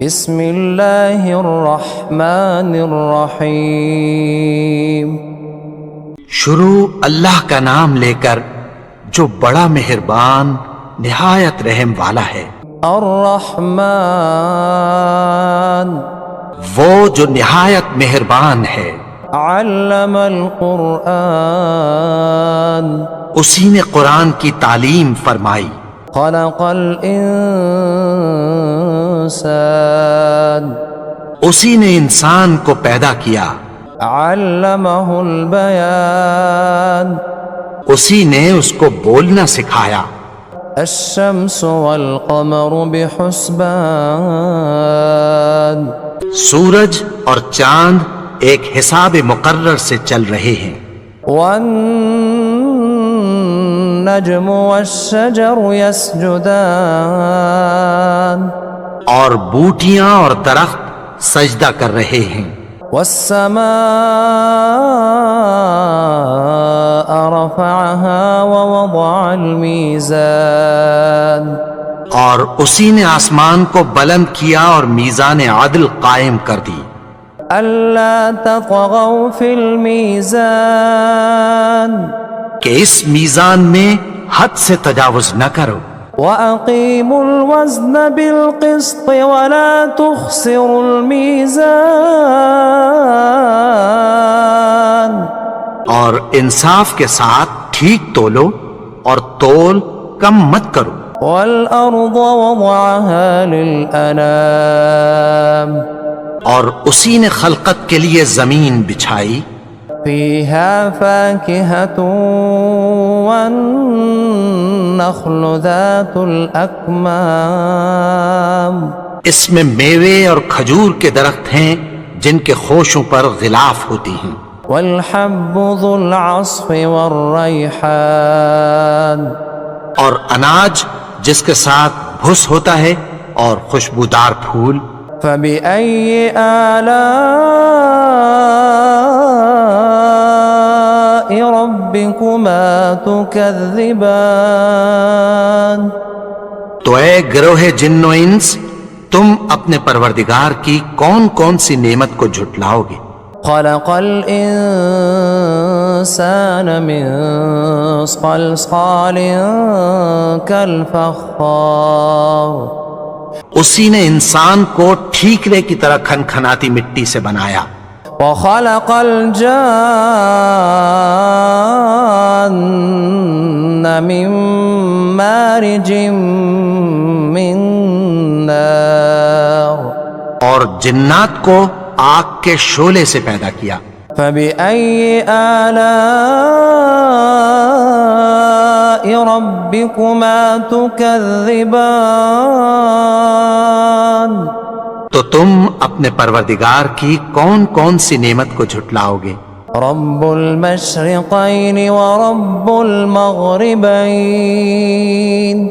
بسم اللہ الرحمن الرحیم۔ شروع اللہ کا نام لے کر جو بڑا مہربان نہایت رحم والا ہے۔ الرحمن وہ جو نہایت مہربان ہے۔ علم القرآن اسی نے قرآن کی تعلیم فرمائی۔ خلق الانسان اسی نے انسان کو پیدا کیا۔ علمہ البیان اسی نے اس کو بولنا سکھایا۔ الشمس والقمر بحسبان سورج اور چاند ایک حساب مقرر سے چل رہے ہیں۔ والنجم والشجر يسجدان اور بوٹیاں اور درخت سجدہ کر رہے ہیں۔ والسماء رفعها ووضع الميزان اور اسی نے آسمان کو بلند کیا اور میزان عدل قائم کر دی۔ ألا تطغوا في الميزان کہ اس میزان میں حد سے تجاوز نہ کرو۔ وَأَقِيمُوا الْوَزْنَ بِالْقِسْطِ وَلَا تُخْسِرُوا الْمِيزَانَ اور انصاف کے ساتھ ٹھیک تولو اور تول کم مت کرو۔ وَالْأَرْضَ وَضَعَهَا لِلْأَنَامِ اور اسی نے خلقت کے لیے زمین بچھائی۔ فِيهَا فَاكِهَةٌ وَالنَّخْلُ ذَاتُ الْأَكْمَامِ اس میں میوے اور کھجور کے درخت ہیں جن کے خوشوں پر غلاف ہوتی ہیں۔ وَالْحَبُّ ذُو الْعَصْفِ وَالرَّيْحَانِ اور اناج جس کے ساتھ بھس ہوتا ہے اور خوشبودار پھول۔ فَبِأَيِّ آلَاءِ رَبِّكُمَا تُكَذِّبَانِ تو اے گروہ جن و انس، تم اپنے پروردگار کی کون کون سی نعمت کو جھٹلاؤ گے؟ خَلَقَ الْإِنسَانَ مِنْ صَلْصَالٍ كَالْفَخَّارِ اسی نے انسان کو ٹھیکرے کی طرح کھنکھناتی مٹی سے بنایا۔ وَخَلَقَ الْجَانَّ مِن مَّارِجٍ مِّن نَّارٍ اور جنات کو آگ کے شعلے سے پیدا کیا۔ فَبِأَيِّ آلَاءِ رَبِّكُمَا تُكَذِّبَانِ تو تم اپنے پروردگار کی کون کون سی نعمت کو جھٹلاؤ گے؟ رب المشرقین ورب المغربین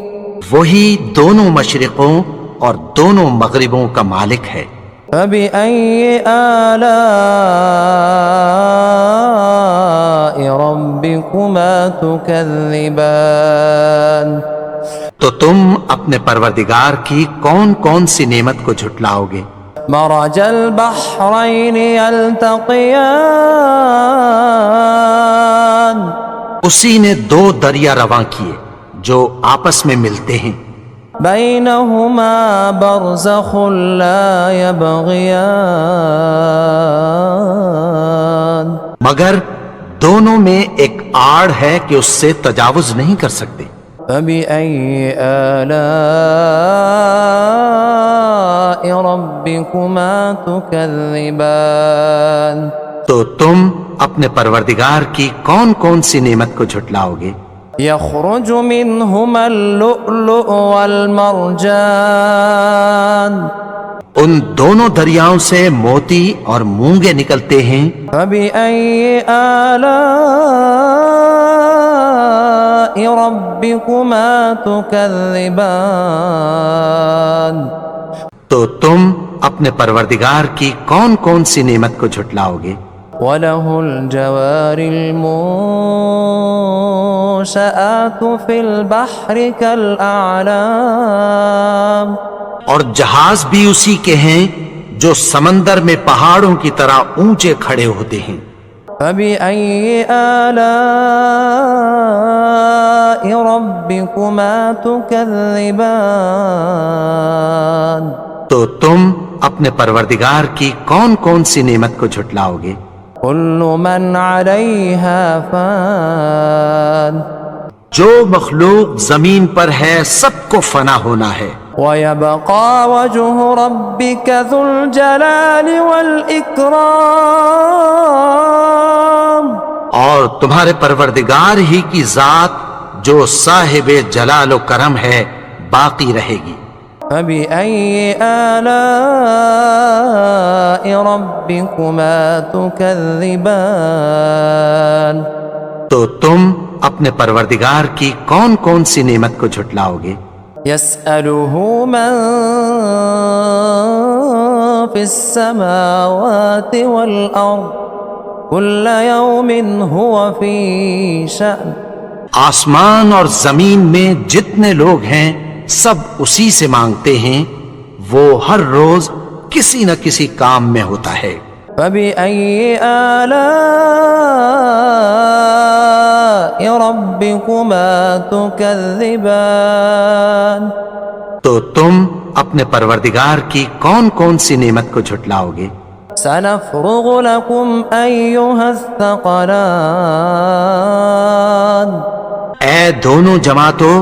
وہی دونوں مشرقوں اور دونوں مغربوں کا مالک ہے۔ فَبِأَيِّ آلَاءِ رَبِّكُمَا تُكَذِّبَانِ تو تم اپنے پروردگار کی کون کون سی نعمت کو جھٹلاؤ گے؟ مرج البحرین یلتقیان اسی نے دو دریا رواں کیے جو آپس میں ملتے ہیں۔ بینہما برزخ لا یبغیان مگر دونوں میں ایک آڑ ہے کہ اس سے تجاوز نہیں کر سکتے۔ فَبِأَيِّ آلَاءِ رَبِّكُمَا تُكَذِّبَانِ تو تم اپنے پروردگار کی کون کون سی نعمت کو جھٹلاؤ گے؟ يَخْرُجُ مِنْهُمَا اللُّؤْلُؤُ وَالْمَرْجَانُ ان دونوں دریاؤں سے موتی اور مونگے نکلتے ہیں۔ فَبِأَيِّ آلَاءِ رَبِّكُمَا تُكَذِّبَانِ تو تم اپنے پروردگار کی کون کون سی نعمت کو جھٹلاؤ گے؟ وَلَهُ الْجَوَارِ الْمُنشَآتُ فِي الْبَحْرِ كَالْأَعْلَامِ اور جہاز بھی اسی کے ہیں جو سمندر میں پہاڑوں کی طرح اونچے کھڑے ہوتے ہیں۔ فبأي آلاء ربكما تكذبان تو تم اپنے پروردگار کی کون کون سی نعمت کو جھٹلاؤ گے؟ كل من عليها فان جو مخلوق زمین پر ہے سب کو فنا ہونا ہے، ويبقى وجه ربك ذو الجلال والإكرام اور تمہارے پروردگار ہی کی ذات جو صاحب جلال و کرم ہے باقی رہے گی۔ فبأي آلاء ربكما تكذبان تو تم اپنے پروردگار کی کون کون سی نعمت کو جھٹلاؤ گے؟ يسأله من في السماوات والأرض كل يوم هو في شأن آسمان اور زمین میں جتنے لوگ ہیں سب اسی سے مانگتے ہیں، وہ ہر روز کسی نہ کسی کام میں ہوتا ہے۔ فبأي آلاء ربكما تكذبان تو تم اپنے پروردگار کی کون کون سی نعمت کو جھٹلاؤ گے؟ سنفرغ لكم أيها الثقلان اے دونوں جماعتوں،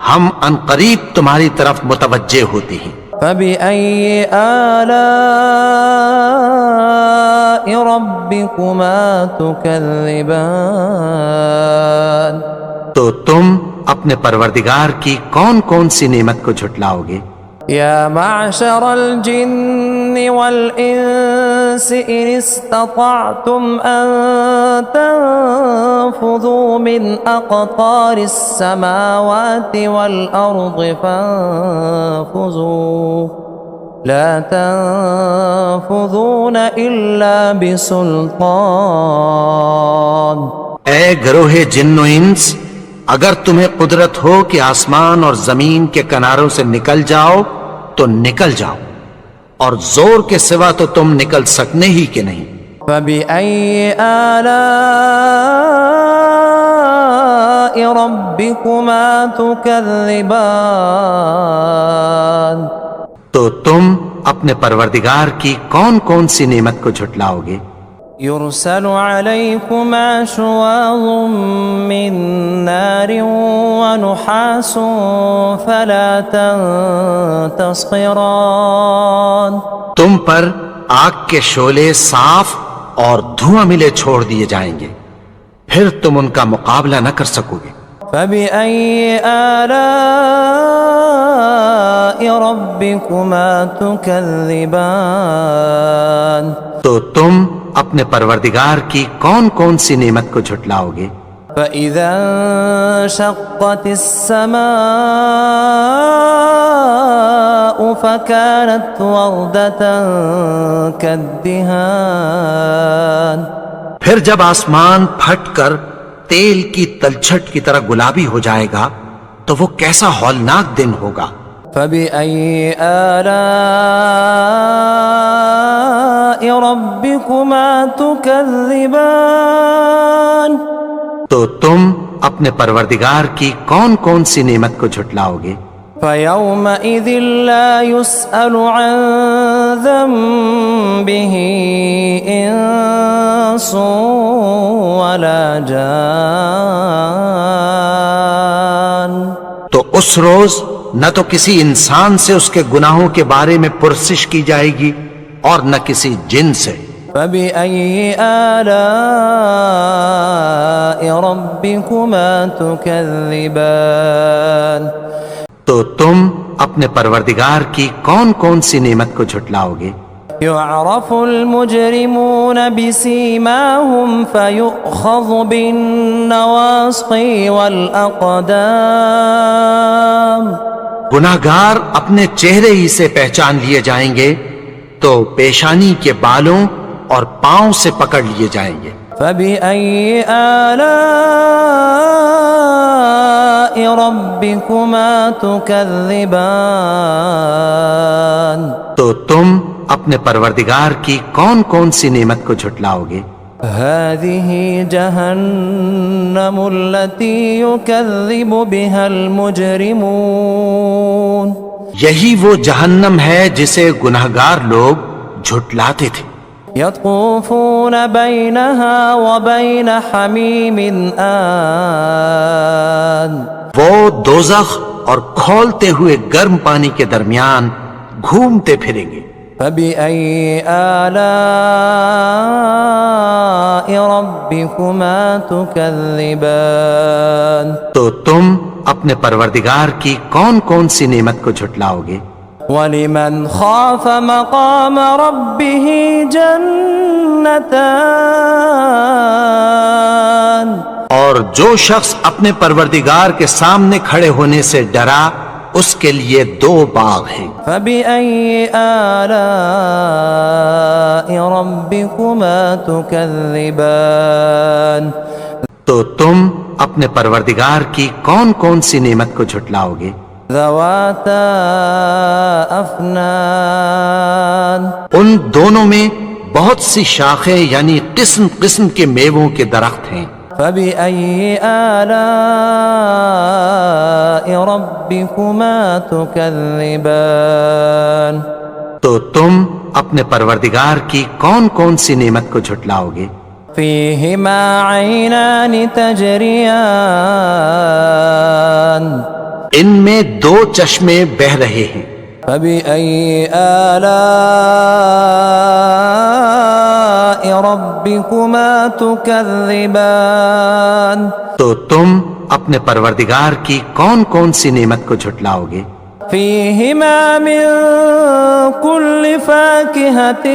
ہم عنقریب تمہاری طرف متوجہ ہوتے ہیں۔ فبأي آلاء ربكما تكذبان تو تم اپنے پروردگار کی کون کون سی نعمت کو جھٹلاؤ گے؟ يا معشر الجن والإنس إن استطعتم أن تنفذوا من أقطار السماوات والأرض فانفذوا لا تنفذون إلا بسلطان اے گروہ جن و انس، اگر تمہیں قدرت ہو کہ آسمان اور زمین کے کناروں سے نکل جاؤ تو نکل جاؤ، اور زور کے سوا تو تم نکل سکنے ہی کہ نہیں۔ فبأي آلاء ربكما تكذبان تو تم اپنے پروردگار کی کون کون سی نعمت کو جھٹلاؤ گے؟ يرسل عليكما شواظ من نار ونحاس فلا تنتصران تم پر آگ کے شعلے صاف اور دھواں ملے چھوڑ دیے جائیں گے، پھر تم ان کا مقابلہ نہ کر سکو گے۔ فبأي آلاء ربكما تكذبان تو تم اپنے پروردگار کی کون کون سی نعمت کو جھٹلاؤ گے؟ فإذا انشقت السماء فكانت وردة كالدهان پھر جب آسمان پھٹ کر تیل کی تلچھٹ کی طرح گلابی ہو جائے گا تو وہ کیسا ہولناک دن ہوگا۔ فبأي آلاء ربكما تكذبان تو تم اپنے پروردگار کی کون کون سی نعمت کو جھٹلاؤ گے؟ فيومئذ لا يسأل عن ذنبه إنس ولا جان تو اس روز نہ تو کسی انسان سے اس کے گناہوں کے بارے میں پرسش کی جائے گی اور نہ کسی جن سے۔ فبأي آلاء ربكما تكذبان تو تم اپنے پروردگار کی کون کون سی نعمت کو جھٹلاؤ گے؟ يعرف المجرمون بسيماهم فيؤخذ بالنواصي والأقدام گناہگار اپنے چہرے ہی سے پہچان لیے جائیں گے تو پیشانی کے بالوں اور پاؤں سے پکڑ لیے جائیں گے۔ فبأي آلاء ربكما تكذبان تو تم اپنے پروردگار کی کون کون سی نعمت کو جھٹلاؤ گے؟ هذه جهنم التي يكذب بها المجرمون یہی وہ جہنم ہے جسے گنہگار لوگ جھٹلاتے تھے۔ يطوفون بينها وبين حميم آن وہ دوزخ اور کھولتے ہوئے گرم پانی کے درمیان گھومتے پھریں گے۔ فبأي آلاء ربكما تكذبان تو تم اپنے پروردگار کی کون کون سی نعمت کو جھٹلاؤ گے؟ ولمن خاف مقام ربه جنتان اور جو شخص اپنے پروردگار کے سامنے کھڑے ہونے سے ڈرا اس کے لیے دو باغ ہیں۔ فبأي آلاء ربكما تكذبان تو تم اپنے پروردگار کی کون کون سی نعمت کو جھٹلاؤ گے؟ ذواتا افنان ان دونوں میں بہت سی شاخیں یعنی قسم قسم کے میووں کے درخت ہیں۔ فبأي آلاء ربكما تكذبان تو تم اپنے پروردگار کی کون کون سی نعمت کو جھٹلاؤ گے؟ فيهما عينان تجريان ان میں دو چشمے بہہ رہے ہیں۔ فبأي آلاء ربكما تكذبان تو تم اپنے پروردگار کی کون کون سی نعمت کو جھٹلاؤ گے؟ فيهما من كل فاكهة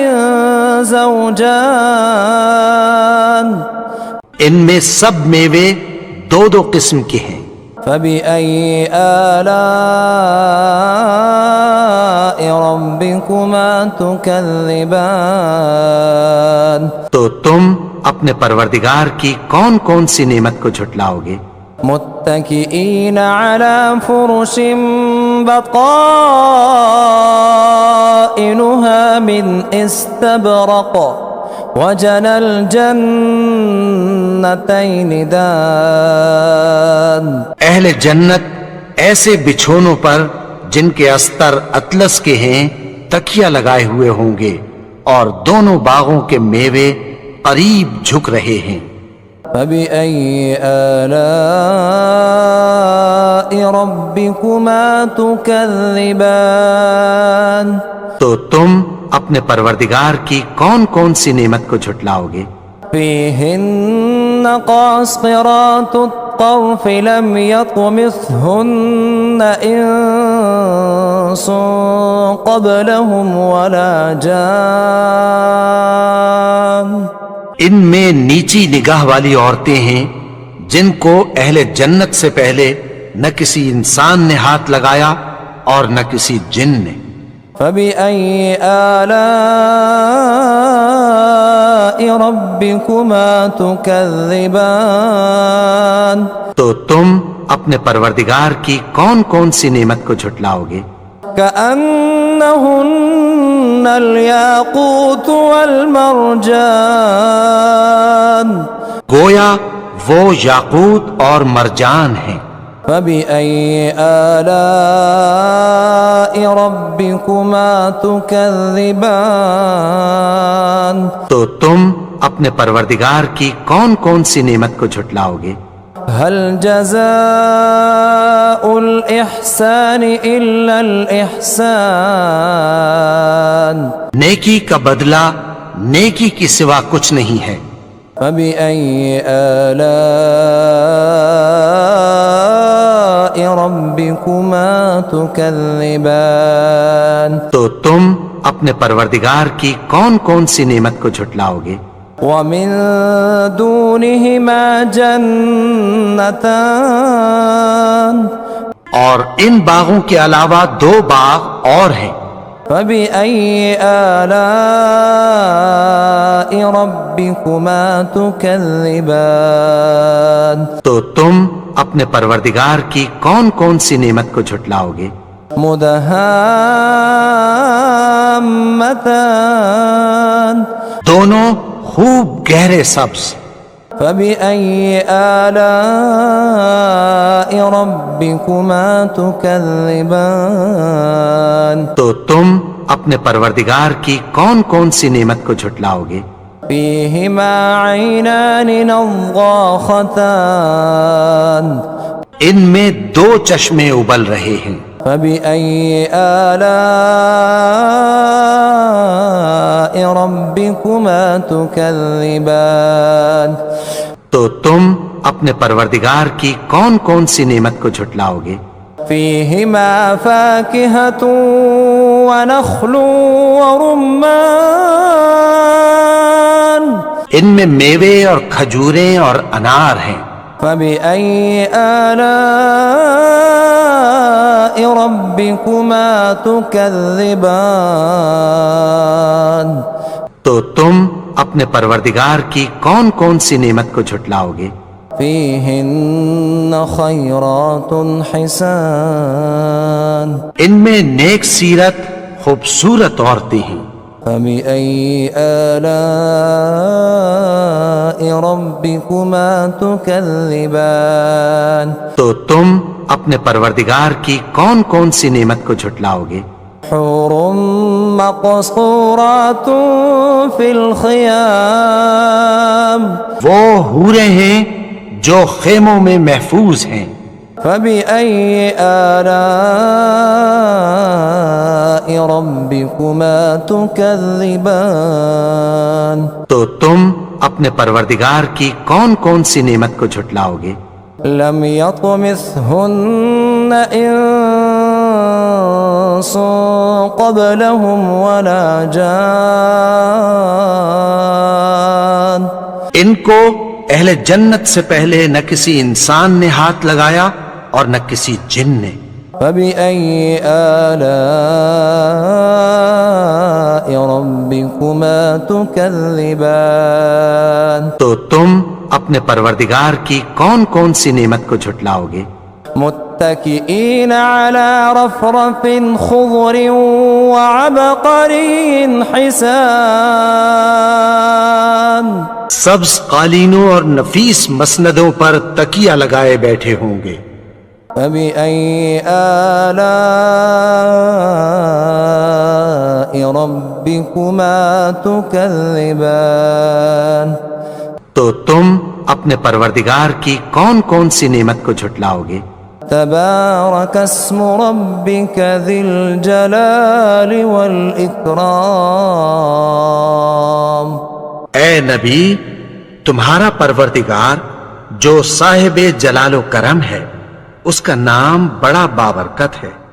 زوجان ان میں سب میوے دو دو قسم کے ہیں۔ فبأي آلاء ربكما تكذبان تو تم اپنے پروردگار کی کون کون سی نعمت کو جھٹلاؤ گے؟ متكئين على فرش بطائنها من استبرق وجنى الجنتين دان اہل جنت ایسے بچھونوں پر جن کے استر اطلس کے ہیں تکیہ لگائے ہوئے ہوں گے اور دونوں باغوں کے میوے قریب جھک رہے ہیں۔ فبأي آلاء ربكما تكذبان تو تم اپنے پروردگار کی کون کون سی نعمت کو جھٹلاؤ گے؟ فيهن قاصرات الطرف لم يطمثهن إنس قبلهم ولا جان ان میں نیچی نگاہ والی عورتیں ہیں جن کو اہل جنت سے پہلے نہ کسی انسان نے ہاتھ لگایا اور نہ کسی جن نے۔ فبأي آلاء ربكما تكذبان تو تم اپنے پروردگار کی کون کون سی نعمت کو جھٹلاؤ گے؟ كأنهن الياقوت والمرجان گویا وہ یاقوت اور مرجان ہیں۔ فبأي آلاء ربكما تكذبان تو تم اپنے پروردگار کی کون کون سی نعمت کو جھٹلاؤ گے؟ هل جزاء الإحسان إلا الإحسان نیکی کا بدلہ نیکی کی سوا کچھ نہیں ہے۔ فبأي آلاء ربكما تكذبان تو تم اپنے پروردگار کی کون کون سی نعمت کو جھٹلاؤ گے؟ ومن دونهما جنتان اور ان باغوں کے علاوہ دو باغ اور ہیں۔ فبأي آلاء ربكما تكذبان تو تم اپنے پروردگار کی کون کون سی نعمت کو جھٹلاؤ گے؟ مدہامتان دونوں خوب گہرے سبز۔ فبأي آلاء ربكما تكذبان تو تم اپنے پروردگار کی کون کون سی نعمت کو جھٹلاؤ گے؟ فيهما عينان نضاختان ان میں دو چشمے ابل رہے ہیں۔ فبأي آلاء ربكما تكذبان تو تم اپنے پروردگار کی کون کون سی نعمت کو جھٹلاؤ گے؟ فيهما فاكهة ونخل ورمان ان میں میوے اور کھجوریں اور انار ہیں۔ فبأي آلاء ربكما تكذبان تو تم اپنے پروردگار کی کون کون سی نعمت کو جھٹلاؤ گے؟ فيهن خيرات حسان ان میں نیک سیرت خوبصورت عورتیں ہیں۔ فبأي آلاء ربكما تكذبان تو تم اپنے پروردگار کی کون کون سی نعمت کو جھٹلاؤ گے؟ حور مقصورات في الخيام وہ حوریں ہیں جو خیموں میں محفوظ ہیں۔ فبأي آلاء ربكما تكذبان تو تم اپنے پروردگار کی کون کون سی نعمت کو جھٹلاؤ گے؟ لم يطمثهن إنس قبلهم ولا جان ان کو اہل جنت سے پہلے نہ کسی انسان نے ہاتھ لگایا اور نہ کسی جن نے۔ فبأي آلاء ربكما تكذبان تو تم اپنے پروردگار کی کون کون سی نعمت کو جھٹلاؤ گے؟ متكئين على رفرف خضر وعبقري حسان سبز قالینوں اور نفیس مسندوں پر تکیہ لگائے بیٹھے ہوں گے۔ فبأي آلاء ربكما تكذبان تو تم اپنے پروردگار کی کون کون سی نعمت کو جھٹلاؤ گے؟ تبارك اسم ربك ذي الجلال والإكرام اے نبی، تمہارا پروردگار جو صاحب جلال و کرم ہے، اس کا نام بڑا بابرکت ہے۔